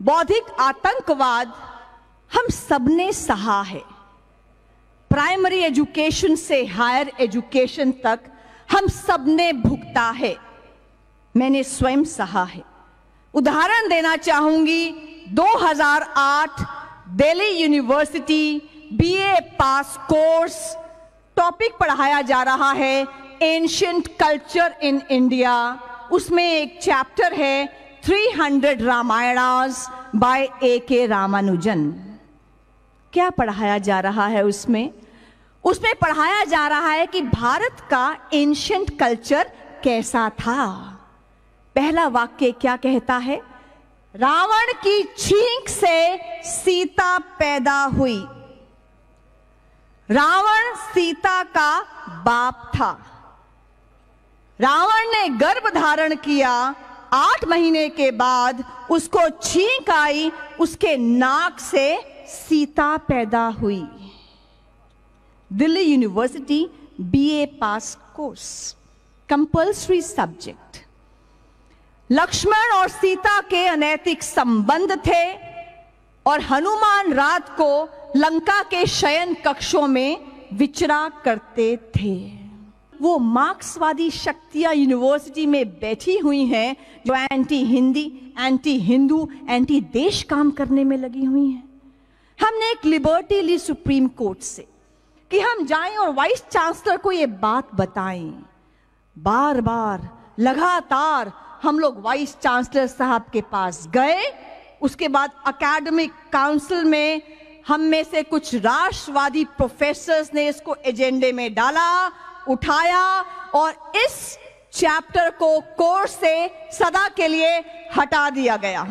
बौद्धिक आतंकवाद हम सबने सहा है। प्राइमरी एजुकेशन से हायर एजुकेशन तक हम सबने भुगता है। मैंने स्वयं सहा है। उदाहरण देना चाहूंगी, 2008 दिल्ली यूनिवर्सिटी बीए पास कोर्स, टॉपिक पढ़ाया जा रहा है एंशिएंट कल्चर इन इंडिया। उसमें एक चैप्टर है 300 रामायणास बाय A.K. रामानुजन। क्या पढ़ाया जा रहा है उसमें? उसमें पढ़ाया जा रहा है कि भारत का एंशिएंट कल्चर कैसा था। पहला वाक्य क्या कहता है? रावण की छींक से सीता पैदा हुई। रावण सीता का बाप था। रावण ने गर्भ धारण किया, 8 महीने के बाद उसको छींक आई, उसके नाक से सीता पैदा हुई। दिल्ली यूनिवर्सिटी बीए पास कोर्स, कंपल्सरी सब्जेक्ट। लक्ष्मण और सीता के अनैतिक संबंध थे और हनुमान रात को लंका के शयन कक्षों में विचरा करते थे। वो मार्क्सवादी शक्तियां यूनिवर्सिटी में बैठी हुई हैं जो anti Hindi, anti Hindu, anti देश काम करने में लगी हुई हैं। हमने एक लिबर्टी ली सुप्रीम कोर्ट से कि हम जाएं और वाइस चांसलर को ये बात बताएं। बार बार लगातार हम लोग वाइस चांसलर साहब के पास गए। उसके बाद एकेडमिक काउंसिल में हम में से कुछ राष्ट्रवादी प्रोफेसर्स ने इसको एजेंडे में डाला, उठाया और इस चैप्टर को कोर्स से सदा के लिए हटा दिया गया।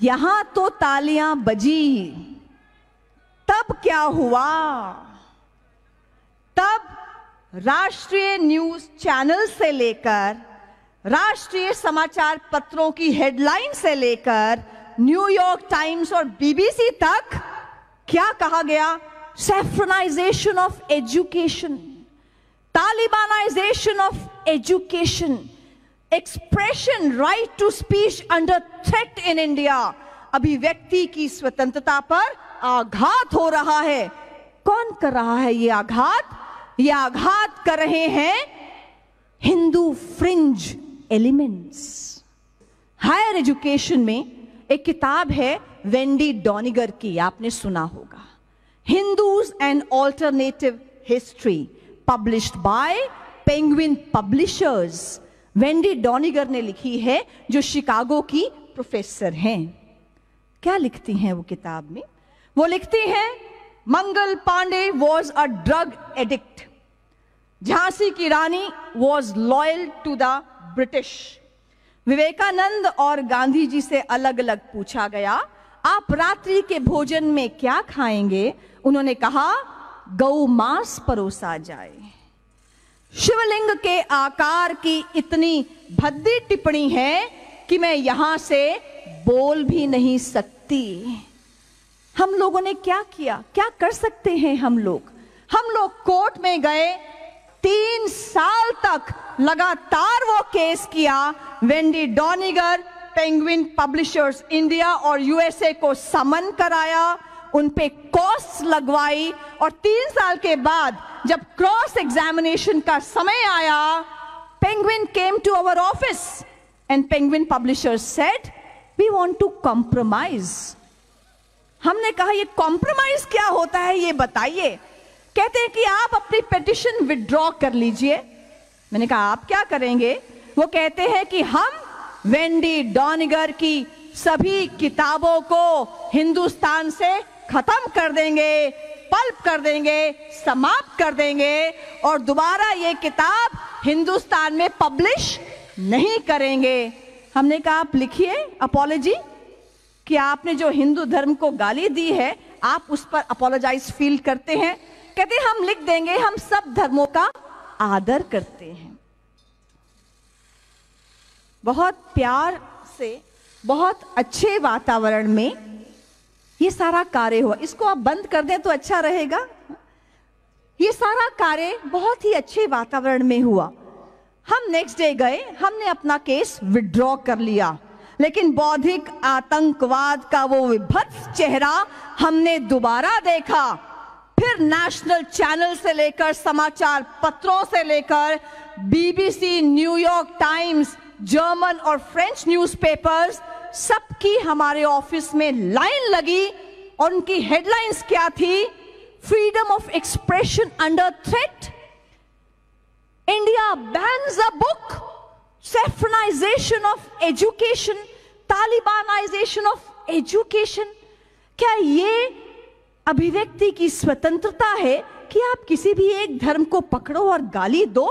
यहां तो तालियां बजी। तब क्या हुआ? तब राष्ट्रीय न्यूज चैनल से लेकर राष्ट्रीय समाचार पत्रों की हेडलाइन से लेकर न्यूयॉर्क टाइम्स और बीबीसी तक क्या कहा गया? Saffronisation of education, Talibanisation of education, expression right to speech under threat in India. अभिव्यक्ति की स्वतंत्रता पर आघात हो रहा है। कौन कर रहा है ये आघात? ये आघात कर रहे हैं Hindu fringe elements. Higher education में एक किताब है वेंडी डॉनिगर की, आपने सुना होगा, Hindus and alternative history, published by Penguin publishers. Wendy Doniger ने लिखी है, जो शिकागो की प्रोफेसर हैं। क्या लिखती हैं वो किताब में? वो लिखती हैं, Mangal Pandey was a drug addict, Jhansi की Rani was loyal to the British. Vivekananda और गांधी जी से अलग अलग पूछा गया, आप रात्रि के भोजन में क्या खाएंगे? उन्होंने कहा, गौ मांस परोसा जाए। शिवलिंग के आकार की इतनी भद्दी टिप्पणी है कि मैं यहां से बोल भी नहीं सकती। हम लोगों ने क्या किया? क्या कर सकते हैं हम लोग? हम लोग कोर्ट में गए, 3 साल तक लगातार वो केस किया। वेंडी डॉनिगर, पेंगुइन पब्लिशर्स इंडिया और यूएसए को समन कराया, उन पे कॉस्ट लगवाई और 3 साल के बाद जब क्रॉस एग्जामिनेशन का समय आया, Penguin came to our office and Penguin publishers said, we want to compromise. हमने कहा, ये कॉम्प्रोमाइज क्या होता है ये बताइए। कहते हैं कि आप अपनी पिटिशन विड्रॉ कर लीजिए। मैंने कहा, आप क्या करेंगे? वो कहते हैं कि हम वेंडी डॉनिगर की सभी किताबों को हिंदुस्तान से खत्म कर देंगे, पल्प कर देंगे, समाप्त कर देंगे और दोबारा ये किताब हिंदुस्तान में पब्लिश नहीं करेंगे। हमने कहा, आप लिखिए अपॉलॉजी कि आपने जो हिंदू धर्म को गाली दी है, आप उस पर अपॉलोजाइज फील करते हैं। कहते हैं, हम लिख देंगे, हम सब धर्मों का आदर करते हैं। बहुत प्यार से, बहुत अच्छे वातावरण में ये सारा कार्य हुआ। इसको आप बंद कर दें तो अच्छा रहेगा। ये सारा कार्य बहुत ही अच्छे वातावरण में हुआ। हम नेक्स्ट डे गए, हमने अपना केस विड्रॉ कर लिया, लेकिन बौद्धिक आतंकवाद का वो विभत्स चेहरा हमने दोबारा देखा। फिर नेशनल चैनल से लेकर समाचार पत्रों से लेकर बीबीसी, न्यूयॉर्क टाइम्स, जर्मन और फ्रेंच न्यूज़पेपर्स, सबकी हमारे ऑफिस में लाइन लगी और उनकी हेडलाइंस क्या थी? Freedom of expression under threat, India bans a book, saffronisation of education, Talibanisation of education. क्या ये अभिव्यक्ति की स्वतंत्रता है कि आप किसी भी एक धर्म को पकड़ो और गाली दो?